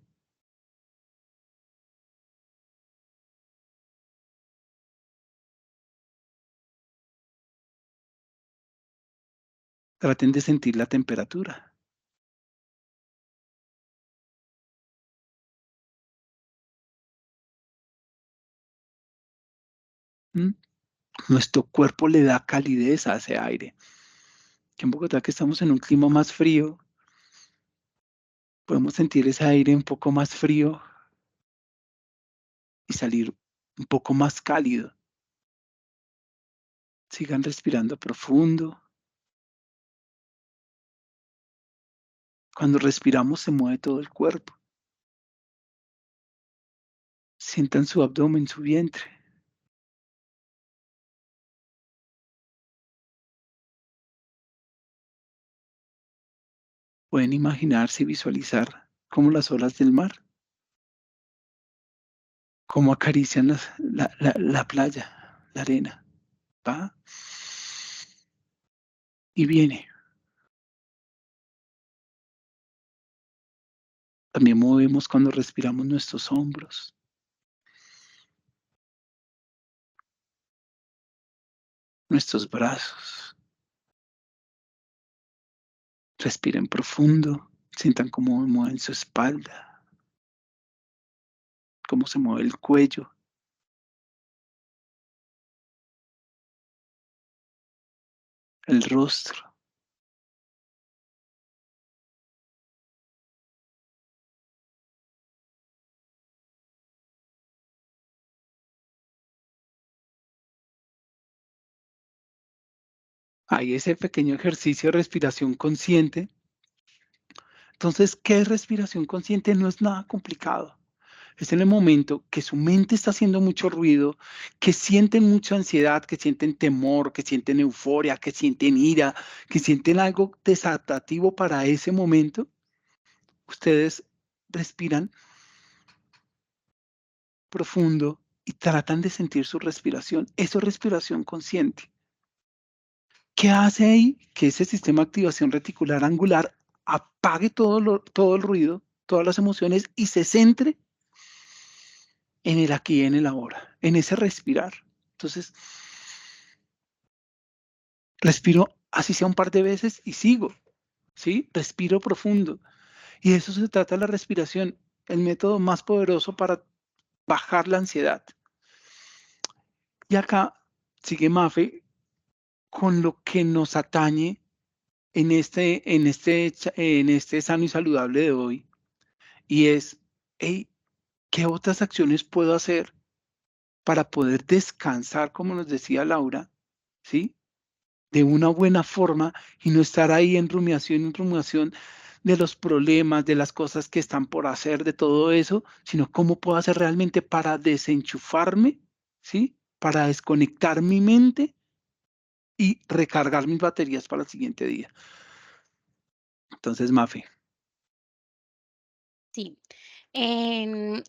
Traten de sentir la temperatura. Nuestro cuerpo le da calidez a ese aire. Que en Bogotá, que estamos en un clima más frío, podemos sentir ese aire un poco más frío y salir un poco más cálido. Sigan respirando profundo. Cuando respiramos se mueve todo el cuerpo. Sientan su abdomen, su vientre. Pueden imaginarse y visualizar cómo las olas del mar, cómo acarician la playa, la arena. Va y viene. También movemos cuando respiramos nuestros hombros. Nuestros brazos. Respiren profundo. Sientan cómo mueven su espalda. Cómo se mueve el cuello. el rostro. Hay ese pequeño ejercicio de respiración consciente. Entonces, ¿qué es respiración consciente? No es nada complicado. Es en el momento que su mente está haciendo mucho ruido, que sienten mucha ansiedad, que sienten temor, que sienten euforia, que sienten ira, que sienten algo desatativo para ese momento. Ustedes respiran profundo y tratan de sentir su respiración. Eso es respiración consciente. ¿Qué hace ahí? Que ese sistema de activación reticular angular apague todo el ruido, todas las emociones y se centre en el aquí y en el ahora, en ese respirar. Entonces, respiro así sea un par de veces y sigo, ¿sí? Respiro profundo. Y de eso se trata la respiración, el método más poderoso para bajar la ansiedad. Y acá sigue Mafe con lo que nos atañe en este sano y saludable de hoy, y es, hey, ¿qué otras acciones puedo hacer para poder descansar, como nos decía Laura, ¿sí? De una buena forma y no estar ahí en rumiación de los problemas, de las cosas que están por hacer, de todo eso, sino cómo puedo hacer realmente para desenchufarme, ¿sí? Para desconectar mi mente y recargar mis baterías para el siguiente día. Entonces, Mafe. Sí.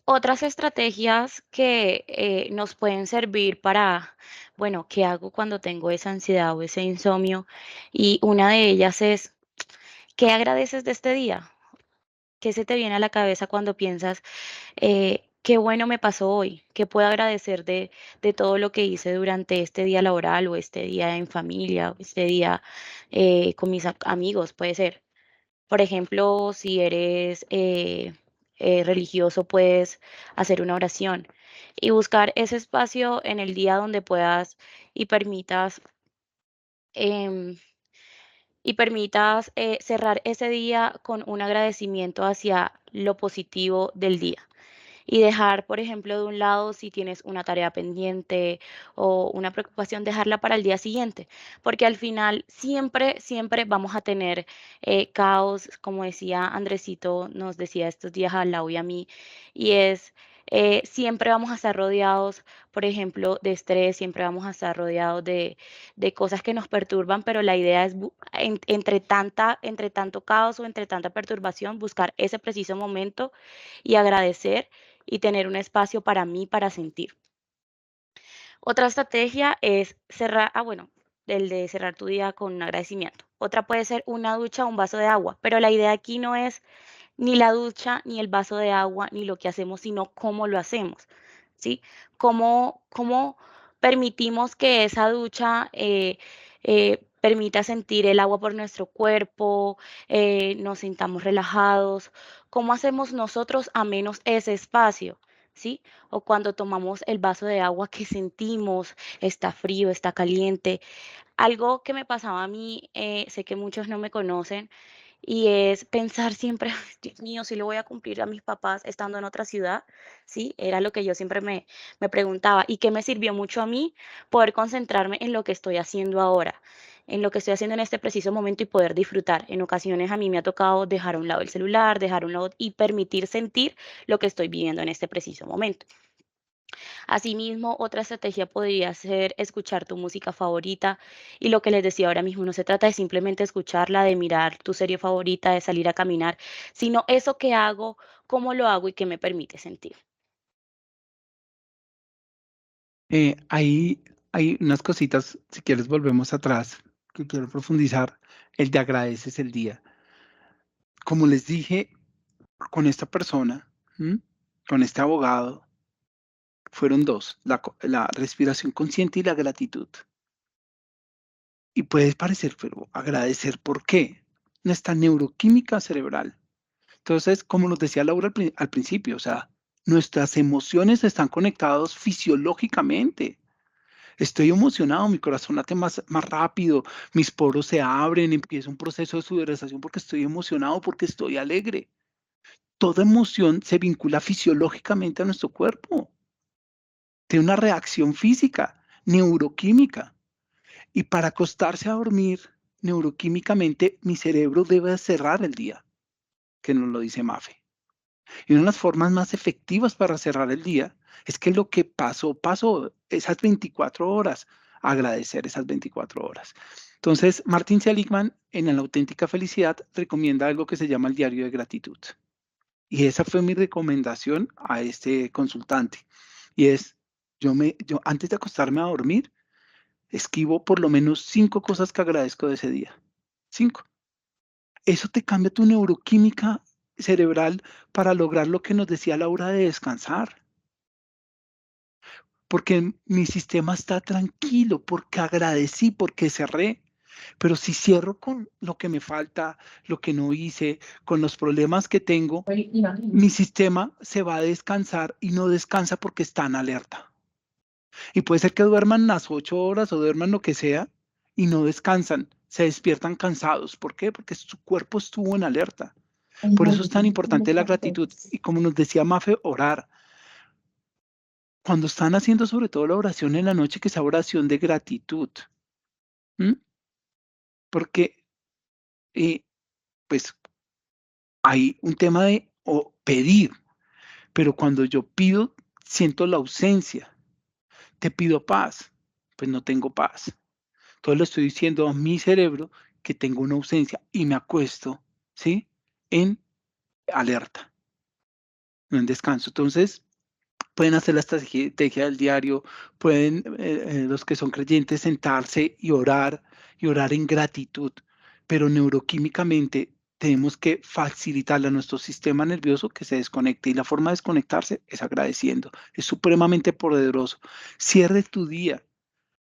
Otras estrategias que nos pueden servir para, bueno, ¿qué hago cuando tengo esa ansiedad o ese insomnio? Y una de ellas es, ¿qué agradeces de este día? ¿Qué se te viene a la cabeza cuando piensas, qué bueno me pasó hoy? ¿Qué puedo agradecer de todo lo que hice durante este día laboral o este día en familia o este día con mis amigos? Puede ser. Por ejemplo, si eres religioso, puedes hacer una oración y buscar ese espacio en el día donde puedas y permitas, em, cerrar ese día con un agradecimiento hacia lo positivo del día y dejar, por ejemplo, de un lado si tienes una tarea pendiente o una preocupación, dejarla para el día siguiente, porque al final siempre, siempre vamos a tener caos, como decía Andresito, nos decía estos días a Lau y a mí, y es... siempre vamos a estar rodeados, por ejemplo, de estrés, siempre vamos a estar rodeados de cosas que nos perturban, pero la idea es, entre tanto caos o entre tanta perturbación, buscar ese preciso momento y agradecer y tener un espacio para mí, para sentir. Otra estrategia es cerrar, bueno, el de cerrar tu día con un agradecimiento. Otra puede ser una ducha o un vaso de agua, pero la idea aquí no es ni la ducha, ni el vaso de agua, ni lo que hacemos, sino cómo lo hacemos, ¿sí? Cómo permitimos que esa ducha permita sentir el agua por nuestro cuerpo, nos sintamos relajados, cómo hacemos nosotros a menos ese espacio, ¿sí? O cuando tomamos el vaso de agua que sentimos, está frío, está caliente. Algo que me pasaba a mí, sé que muchos no me conocen, y es pensar siempre, "Ay, Dios mío, si le voy a cumplir a mis papás estando en otra ciudad", ¿sí? Era lo que yo siempre me preguntaba. Y que me sirvió mucho a mí poder concentrarme en lo que estoy haciendo ahora, en lo que estoy haciendo en este preciso momento y poder disfrutar. En ocasiones a mí me ha tocado dejar a un lado el celular, dejar a un lado y permitir sentir lo que estoy viviendo en este preciso momento. Asimismo, otra estrategia podría ser escuchar tu música favorita y lo que les decía ahora mismo, no se trata de simplemente escucharla, de mirar tu serie favorita, de salir a caminar, sino eso que hago, cómo lo hago y qué me permite sentir. Ahí hay unas cositas, si quieres volvemos atrás, que quiero profundizar, el de agradeces el día. Como les dije, con esta persona, con este abogado, fueron dos, la respiración consciente y la gratitud. Y puede parecer, pero agradecer, ¿por qué? Nuestra neuroquímica cerebral. Entonces, como nos decía Laura al principio, o sea, nuestras emociones están conectadas fisiológicamente. Estoy emocionado, mi corazón late más rápido, mis poros se abren, empieza un proceso de sudoración porque estoy emocionado, porque estoy alegre. Toda emoción se vincula fisiológicamente a nuestro cuerpo. Tiene una reacción física, neuroquímica. Y para acostarse a dormir, neuroquímicamente, mi cerebro debe cerrar el día, que nos lo dice Mafe. Y una de las formas más efectivas para cerrar el día es que lo que pasó, pasó, esas 24 horas, agradecer esas 24 horas. Entonces, Martin Seligman, en La auténtica felicidad, recomienda algo que se llama el diario de gratitud. Y esa fue mi recomendación a este consultante. Y es, yo antes de acostarme a dormir, escribo por lo menos 5 cosas que agradezco de ese día. 5. Eso te cambia tu neuroquímica cerebral para lograr lo que nos decía Laura de descansar. Porque mi sistema está tranquilo, porque agradecí, porque cerré. Pero si cierro con lo que me falta, lo que no hice, con los problemas que tengo, mi sistema se va a descansar y no descansa porque está en alerta. Y puede ser que duerman las 8 horas o duerman lo que sea y no descansan, se despiertan cansados. ¿Por qué? Porque su cuerpo estuvo en alerta. Por eso es tan importante la gratitud. Y como nos decía Mafe, orar. Cuando están haciendo sobre todo la oración en la noche, que sea oración de gratitud. Porque, pues, hay un tema de pedir, pero cuando yo pido, siento la ausencia. Te pido paz, pues no tengo paz. Entonces le estoy diciendo a mi cerebro que tengo una ausencia y me acuesto, ¿sí? En alerta, no en descanso. Entonces, pueden hacer la estrategia del diario, pueden los que son creyentes sentarse y orar en gratitud, pero neuroquímicamente tenemos que facilitarle a nuestro sistema nervioso que se desconecte y la forma de desconectarse es agradeciendo. Es supremamente poderoso. Cierre tu día,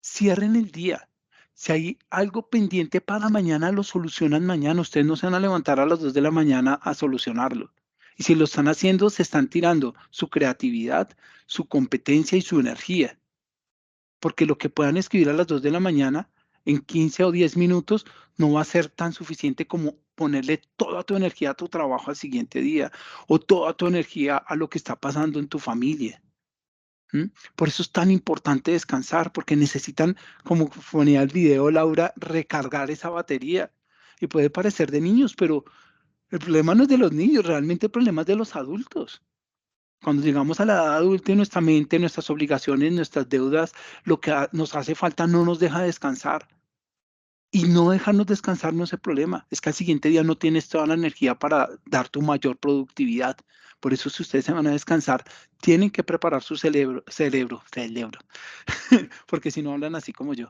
cierren el día. Si hay algo pendiente para mañana, lo solucionan mañana. Ustedes no se van a levantar a las 2 de la mañana a solucionarlo. Y si lo están haciendo, se están tirando su creatividad, su competencia y su energía. Porque lo que puedan escribir a las 2 de la mañana, en 15 o 10 minutos, no va a ser tan suficiente como ponerle toda tu energía a tu trabajo al siguiente día o toda tu energía a lo que está pasando en tu familia. Por eso es tan importante descansar, porque necesitan, como ponía el video Laura, recargar esa batería. Y puede parecer de niños, pero el problema no es de los niños, realmente el problema es de los adultos. Cuando llegamos a la edad adulta, nuestra mente, nuestras obligaciones, nuestras deudas, lo que nos hace falta no nos deja descansar. Y no dejarnos descansar no es el problema, es que al siguiente día no tienes toda la energía para dar tu mayor productividad. Por eso, si ustedes se van a descansar, tienen que preparar su cerebro, porque si no hablan así como yo.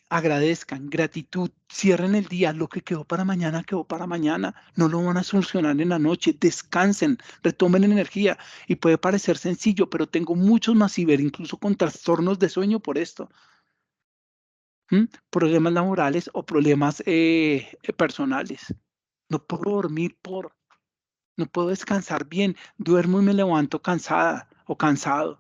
Agradezcan, gratitud, cierren el día, lo que quedó para mañana, no lo van a solucionar en la noche, descansen, retomen energía. Y puede parecer sencillo, pero tengo muchos más ciber, incluso con trastornos de sueño por esto. Problemas laborales o problemas personales. No puedo dormir no puedo descansar bien, duermo y me levanto cansada o cansado.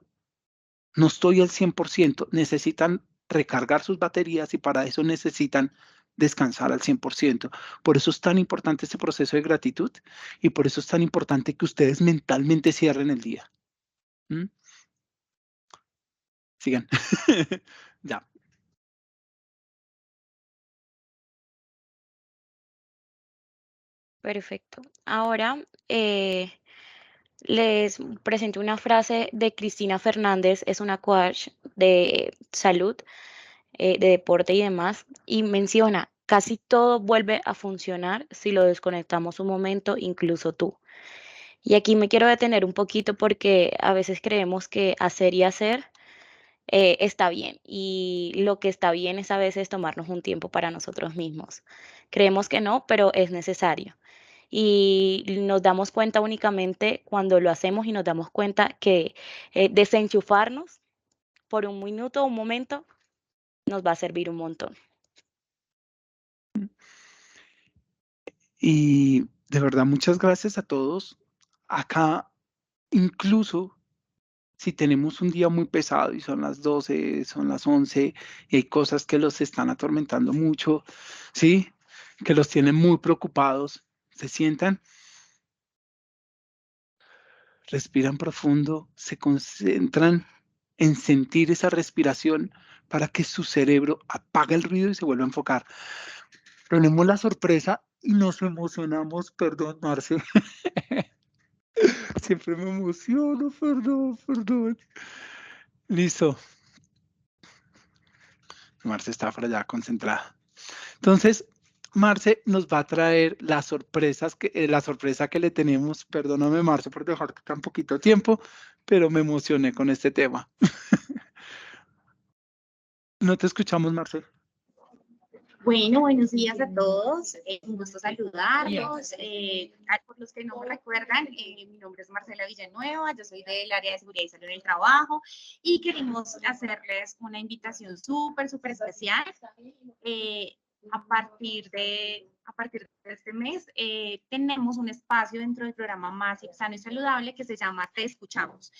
No estoy al 100%, necesitan recargar sus baterías y para eso necesitan descansar al 100%. Por eso es tan importante este proceso de gratitud y por eso es tan importante que ustedes mentalmente cierren el día. Sigan. Ya. Perfecto. Ahora les presento una frase de Cristina Fernández, es una coach de salud, de deporte y demás, y menciona, casi todo vuelve a funcionar si lo desconectamos un momento, incluso tú. Y aquí me quiero detener un poquito porque a veces creemos que hacer y hacer está bien y lo que está bien es a veces tomarnos un tiempo para nosotros mismos. Creemos que no, pero es necesario. Y nos damos cuenta únicamente cuando lo hacemos y nos damos cuenta que desenchufarnos por un minuto o un momento nos va a servir un montón. Y de verdad, muchas gracias a todos. Acá incluso si tenemos un día muy pesado y son las 12, son las 11 y hay cosas que los están atormentando mucho, ¿sí? Que los tienen muy preocupados, se sientan, respiran profundo, se concentran en sentir esa respiración para que su cerebro apague el ruido y se vuelva a enfocar. Tenemos la sorpresa y nos emocionamos, perdón, Marce. Siempre me emociono, perdón. Listo. Marce está por allá concentrada. Entonces, Marce nos va a traer las sorpresas la sorpresa que le tenemos. Perdóname, Marce, por dejarte tan poquito tiempo, pero me emocioné con este tema. No te escuchamos, Marce. Bueno, buenos días a todos. Un gusto saludarlos. Por los que no me recuerdan, mi nombre es Marcela Villanueva, yo soy del área de seguridad y salud en el trabajo y queremos hacerles una invitación súper especial. A partir de este mes tenemos un espacio dentro del programa Massive Sano y Saludable que se llama Te Escuchamos.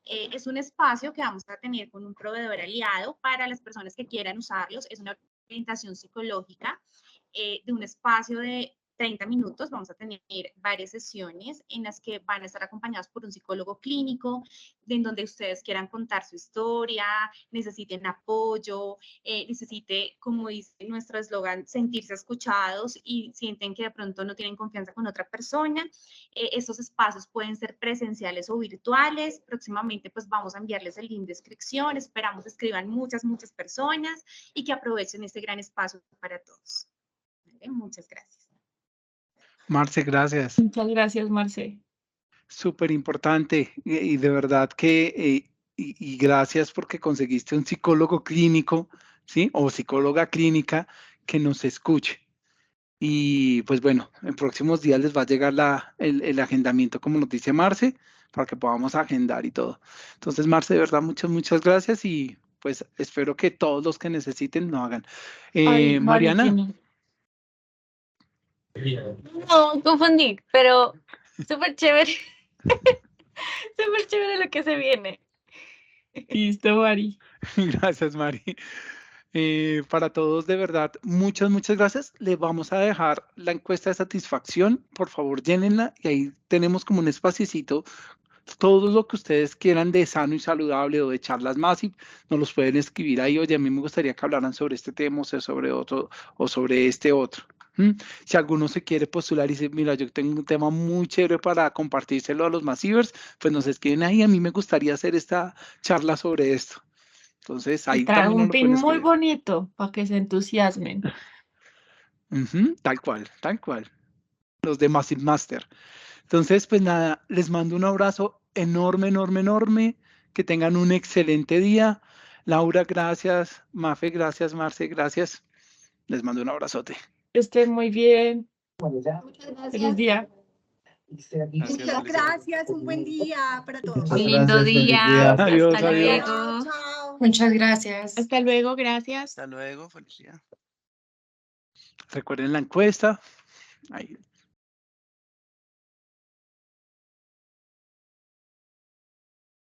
Es un espacio que vamos a tener con un proveedor aliado para las personas que quieran usarlos. Es una orientación psicológica de un espacio de 30 minutos. Vamos a tener varias sesiones en las que van a estar acompañados por un psicólogo clínico, en donde ustedes quieran contar su historia, necesiten apoyo, necesite, como dice nuestro eslogan, sentirse escuchados y sienten que de pronto no tienen confianza con otra persona. Estos espacios pueden ser presenciales o virtuales. Próximamente pues vamos a enviarles el link de inscripción. Esperamos escriban muchas personas y que aprovechen este gran espacio para todos. ¿Vale? Muchas gracias. Marce, gracias. Muchas gracias, Marce. Súper importante y de verdad que y gracias porque conseguiste un psicólogo clínico, ¿sí? O psicóloga clínica que nos escuche. Y pues bueno, en próximos días les va a llegar el agendamiento, como nos dice Marce, para que podamos agendar y todo. Entonces, Marce, de verdad, muchas gracias y pues espero que todos los que necesiten lo hagan. Ay, Mari Mariana. tiene. No, confundí, pero súper chévere. Súper chévere lo que se viene. Listo, Mari. Gracias, Mari. Para todos, de verdad, muchas gracias. Le vamos a dejar la encuesta de satisfacción. Por favor, llénenla y ahí tenemos como un espacito. Todo lo que ustedes quieran de sano y saludable o de charlas Massive, nos los pueden escribir ahí. Oye, a mí me gustaría que hablaran sobre este tema o sobre otro o sobre este otro. Si alguno se quiere postular y dice, mira, yo tengo un tema muy chévere para compartírselo a los Massivers, pues nos escriben ahí. A mí me gustaría hacer esta charla sobre esto. Entonces, ahí Trae también nos un lo pin pueden muy escribir. bonito para que se entusiasmen. Tal cual. Los de Massive Master. Entonces, pues nada, les mando un abrazo enorme. Que tengan un excelente día. Laura, gracias. Mafe, gracias. Marce, gracias. Les mando un abrazote. Que estén muy bien. Muchas Feliz día. Muchas gracias, un buen día para todos. Un lindo día. Adiós, Hasta adiós. luego. Chao. Muchas gracias. Hasta luego, gracias. Hasta luego, feliz día. Recuerden la encuesta. Ahí